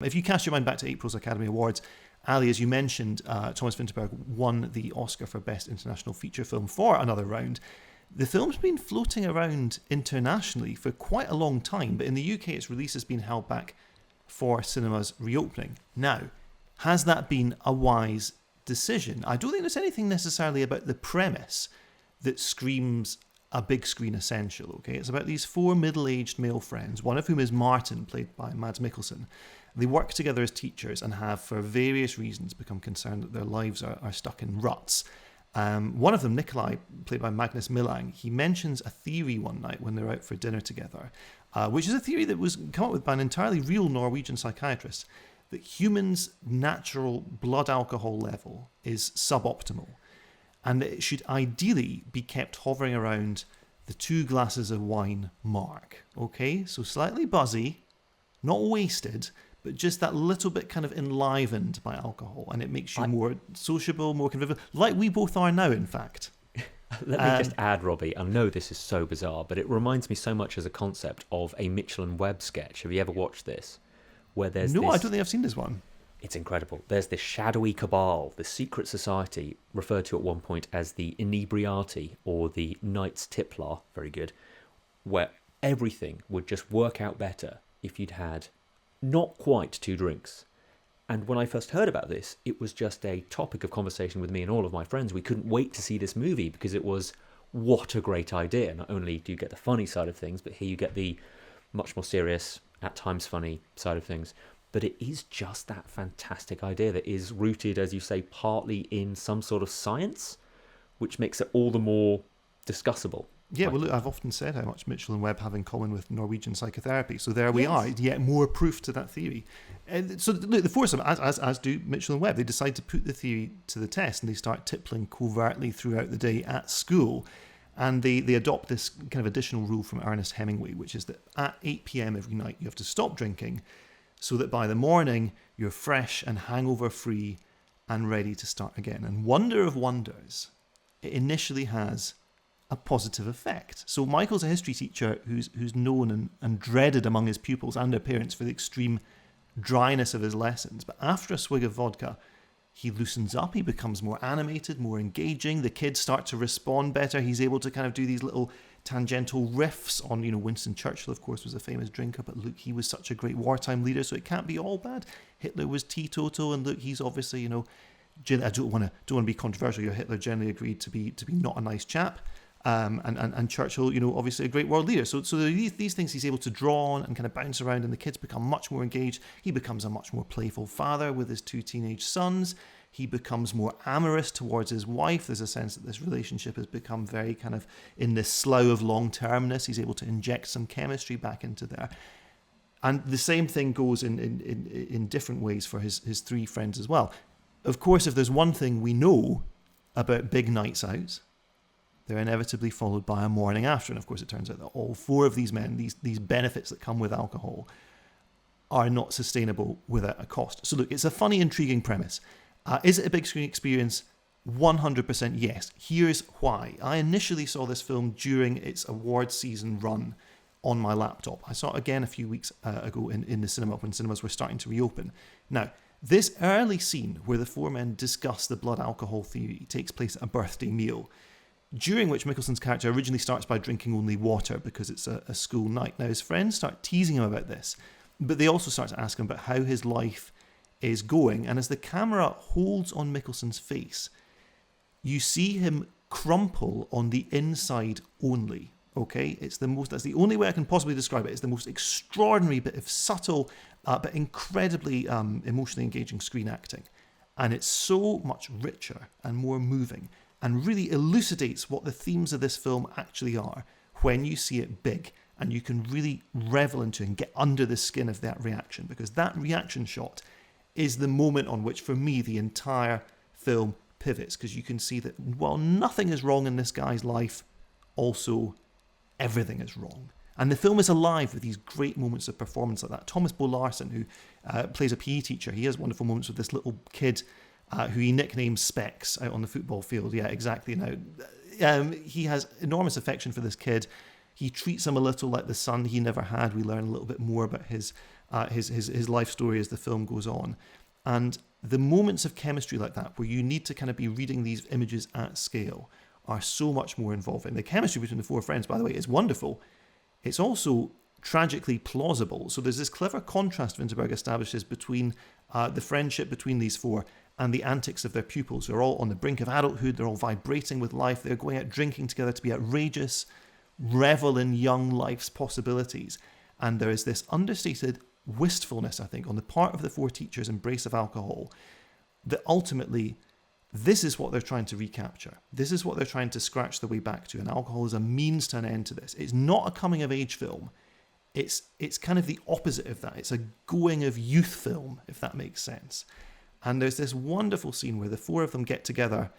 If you cast your mind back to April's Academy Awards, Ali, as you mentioned, Thomas Vinterberg won the Oscar for Best International Feature Film for Another Round. The film's been floating around internationally for quite a long time, but in the UK its release has been held back for cinemas reopening. Now, has that been a wise decision? I don't think there's anything necessarily about the premise that screams a big screen essential, okay? It's about these four middle-aged male friends, one of whom is Martin, played by Mads Mikkelsen. They work together as teachers and have, for various reasons, become concerned that their lives are stuck in ruts. One of them, Nikolai, played by Magnus Millang, he mentions a theory one night when they're out for dinner together, which is a theory that was come up with by an entirely real Norwegian psychiatrist, that humans' natural blood alcohol level is suboptimal, and that it should ideally be kept hovering around the 2 glasses of wine mark. Okay, so slightly buzzy, not wasted, but just that little bit kind of enlivened by alcohol, and it makes you more sociable, more convivial, like we both are now, in fact. Let me just add, Robbie, I know this is so bizarre, but it reminds me so much as a concept of a Mitchell and Webb sketch. Have you ever watched this? Where there's I don't think I've seen this one. It's incredible. There's this shadowy cabal, this secret society, referred to at one point as the Inebriati, or the Knights Templar, very good, where everything would just work out better if you'd had not quite 2 drinks. And when I first heard about this, it was just a topic of conversation with me and all of my friends. We couldn't wait to see this movie because it was, what a great idea. Not only do you get the funny side of things, but here you get the much more serious, at times funny side of things. But it is just that fantastic idea that is rooted, as you say, partly in some sort of science, which makes it all the more discussable. Yeah, well, look, I've often said how much Mitchell and Webb have in common with Norwegian psychotherapy. So there we are, yet more proof to that theory. And so look, the foursome, as do Mitchell and Webb, they decide to put the theory to the test, and they start tippling covertly throughout the day at school. And they adopt this kind of additional rule from Ernest Hemingway, which is that at 8 p.m. every night you have to stop drinking, so that by the morning you're fresh and hangover-free and ready to start again. And wonder of wonders, it initially has a positive effect. So Michael's a history teacher who's known and dreaded among his pupils and their parents for the extreme dryness of his lessons. But after a swig of vodka, he loosens up, he becomes more animated, more engaging. The kids start to respond better. He's able to kind of do these little tangential riffs on, Winston Churchill, of course, was a famous drinker, but look, he was such a great wartime leader, so it can't be all bad. Hitler was teetotal, and look, he's obviously, I don't want to be controversial. Hitler generally agreed to be not a nice chap. And Churchill, obviously a great world leader. So these things he's able to draw on and kind of bounce around, and the kids become much more engaged. He becomes a much more playful father with his 2 teenage sons. He becomes more amorous towards his wife. There's a sense that this relationship has become very kind of in this slough of long-termness. He's able to inject some chemistry back into there. And the same thing goes in different ways for his 3 friends as well. Of course, if there's one thing we know about big nights out, they're inevitably followed by a morning after. And of course, it turns out that all 4 of these men, these benefits that come with alcohol, are not sustainable without a cost. So look, it's a funny, intriguing premise. Is it a big screen experience? 100% yes. Here's why. I initially saw this film during its award season run on my laptop. I saw it again a few weeks ago in the cinema when cinemas were starting to reopen. Now, this early scene where the 4 men discuss the blood alcohol theory takes place at a birthday meal, during which Mikkelsen's character originally starts by drinking only water because it's a school night. Now, his friends start teasing him about this, but they also start to ask him about how his life is going. And as the camera holds on Mikkelsen's face, you see him crumple on the inside only. Okay, that's the only way I can possibly describe it. It's the most extraordinary bit of subtle, but incredibly emotionally engaging screen acting. And it's so much richer and more moving, and really elucidates what the themes of this film actually are when you see it big, and you can really revel into and get under the skin of that reaction, because that reaction shot is the moment on which, for me, the entire film pivots, because you can see that while nothing is wrong in this guy's life, also everything is wrong. And the film is alive with these great moments of performance like that. Thomas Bo Larsen, who plays a PE teacher, he has wonderful moments with this little kid who he nicknames Specs out on the football field. Yeah, exactly. Now, he has enormous affection for this kid. He treats him a little like the son he never had. We learn a little bit more about his his life story as the film goes on. And the moments of chemistry like that, where you need to kind of be reading these images at scale, are so much more involving. The chemistry between the four friends, by the way, is wonderful. It's also tragically plausible. So there's this clever contrast Winterberg establishes between the friendship between these four and the antics of their pupils. They're all on the brink of adulthood. They're all vibrating with life. They're going out drinking together to be outrageous, revel in young life's possibilities. And there is this understated wistfulness, I think, on the part of the four teachers' embrace of alcohol, that ultimately this is what they're trying to recapture. This is what they're trying to scratch their way back to. And alcohol is a means to an end to this. It's not a coming of age film. It's kind of the opposite of that. It's a going of youth film, if that makes sense. And there's this wonderful scene where the four of them get together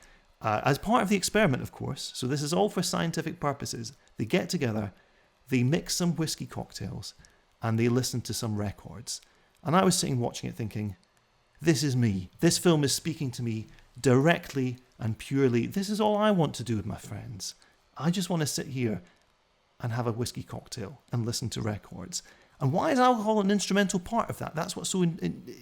as part of the experiment, of course. So this is all for scientific purposes. They get together, they mix some whiskey cocktails, and they listen to some records. And I was sitting watching it thinking, this is me. This film is speaking to me directly and purely. This is all I want to do with my friends. I just want to sit here and have a whiskey cocktail and listen to records. And why is alcohol an instrumental part of that? That's what's so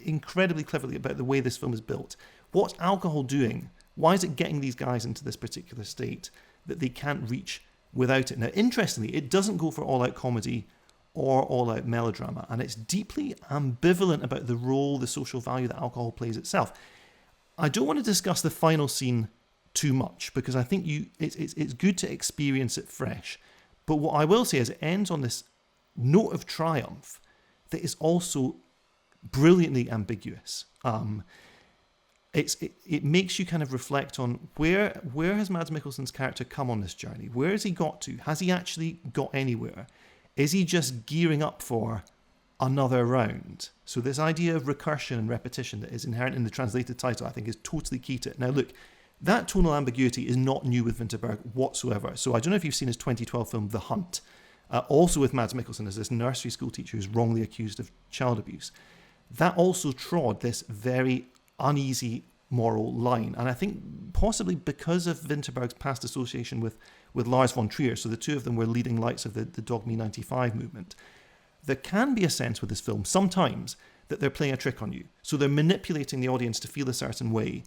incredibly cleverly about the way this film is built. What's alcohol doing? Why is it getting these guys into this particular state that they can't reach without it? Now, interestingly, it doesn't go for all-out comedy or all-out melodrama, and it's deeply ambivalent about the role, the social value that alcohol plays itself. I don't want to discuss the final scene too much, because I think it's good to experience it fresh. But what I will say is it ends on this note of triumph that is also brilliantly ambiguous. It makes you kind of reflect on where has Mads Mikkelsen's character come on this journey? Where has he got to? Has he actually got anywhere? Is he just gearing up for another round? So this idea of recursion and repetition that is inherent in the translated title, I think, is totally key to it. Now look, that tonal ambiguity is not new with Winterberg whatsoever. So I don't know if you've seen his 2012 film The Hunt, also with Mads Mikkelsen as this nursery school teacher who's wrongly accused of child abuse. That also trod this very uneasy moral line. And I think possibly because of Winterberg's past association with Lars von Trier, so the two of them were leading lights of the Dog Me 95 movement, there can be a sense with this film sometimes that they're playing a trick on you. So they're manipulating the audience to feel a certain way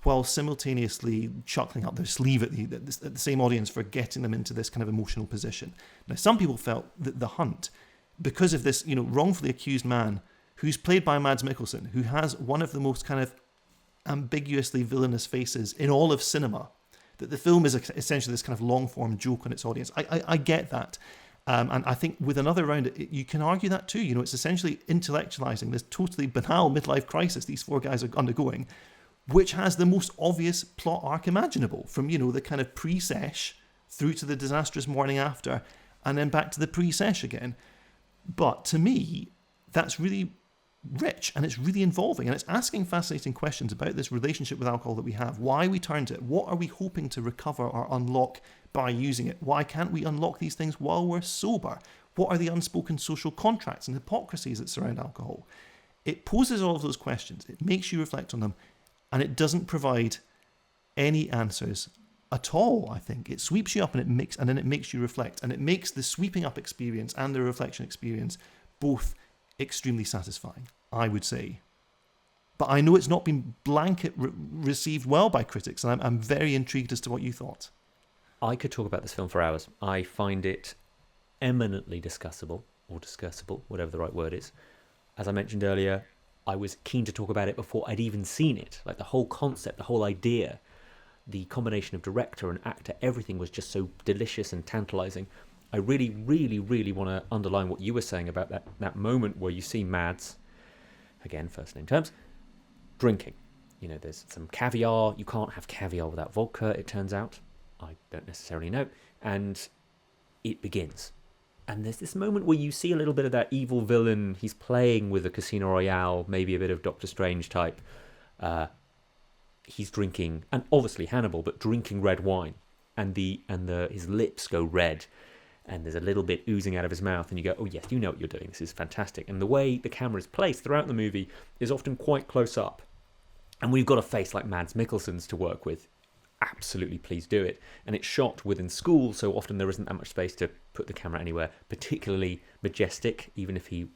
while simultaneously chuckling up their sleeve at the same audience for getting them into this kind of emotional position. Now, some people felt that The Hunt, because of this, wrongfully accused man who's played by Mads Mikkelsen, who has one of the most kind of ambiguously villainous faces in all of cinema, that the film is essentially this kind of long-form joke on its audience. I get that. And I think with another round, you can argue that too. It's essentially intellectualizing this totally banal midlife crisis these four guys are undergoing, which has the most obvious plot arc imaginable, from, the kind of pre-sesh through to the disastrous morning after, and then back to the pre-sesh again. But to me, that's really rich, and it's really involving, and it's asking fascinating questions about this relationship with alcohol that we have, why we turn to it, what are we hoping to recover or unlock by using it, why can't we unlock these things while we're sober, what are the unspoken social contracts and hypocrisies that surround alcohol. It poses all of those questions, it makes you reflect on them, and it doesn't provide any answers at all. I think it sweeps you up and then it makes you reflect, and it makes the sweeping up experience and the reflection experience both extremely satisfying, I would say. But I know it's not been blanket received well by critics, and I'm very intrigued as to what you thought. I could talk about this film for hours. I find it eminently discussable, whatever the right word is. As I mentioned earlier, I was keen to talk about it before I'd even seen it. Like the whole concept, the whole idea, the combination of director and actor, everything was just so delicious and tantalizing. I really, really, really want to underline what you were saying about that moment where you see Mads, again, first name terms, drinking. There's some caviar. You can't have caviar without vodka, it turns out. I don't necessarily know. And it begins. And there's this moment where you see a little bit of that evil villain. He's playing with a Casino Royale, maybe a bit of Doctor Strange type. He's drinking, and obviously Hannibal, but drinking red wine. And his lips go red. And there's a little bit oozing out of his mouth, and you go, oh yes, you know what you're doing, this is fantastic. And the way the camera is placed throughout the movie is often quite close up. And we've got a face like Mads Mikkelsen's to work with. Absolutely, please do it. And it's shot within school, so often there isn't that much space to put the camera anywhere particularly majestic, even if he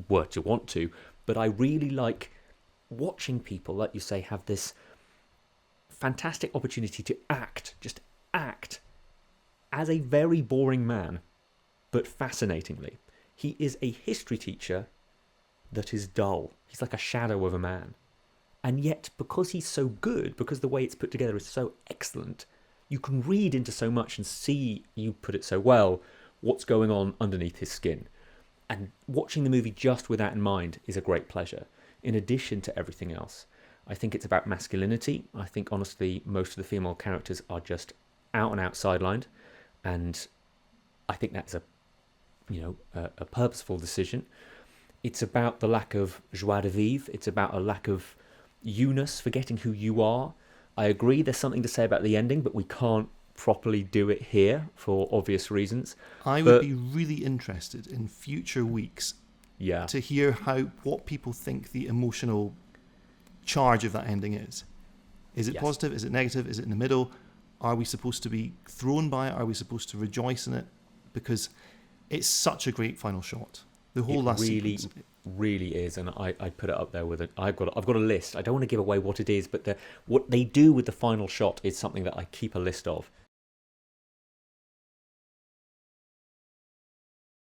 were to want to. But I really like watching people, like you say, have this fantastic opportunity to just act as a very boring man, but fascinatingly. He is a history teacher that is dull. He's like a shadow of a man. And yet, because he's so good, because the way it's put together is so excellent, you can read into so much and see, you put it so well, what's going on underneath his skin. And watching the movie just with that in mind is a great pleasure, in addition to everything else. I think it's about masculinity. I think, honestly, most of the female characters are just out and out sidelined. And I think that's a purposeful decision. It's about the lack of joie de vivre. It's about a lack of you-ness, forgetting who you are. I agree there's something to say about the ending, but we can't properly do it here for obvious reasons. I would be really interested in future weeks to hear what people think the emotional charge of that ending is. Is it positive? Is it negative? Is it in the middle? Are we supposed to be thrown by it? Are we supposed to rejoice in it? Because it's such a great final shot. The whole last sequence really is, and I put it up there with it. I've got a list. I don't want to give away what it is, but what they do with the final shot is something that I keep a list of.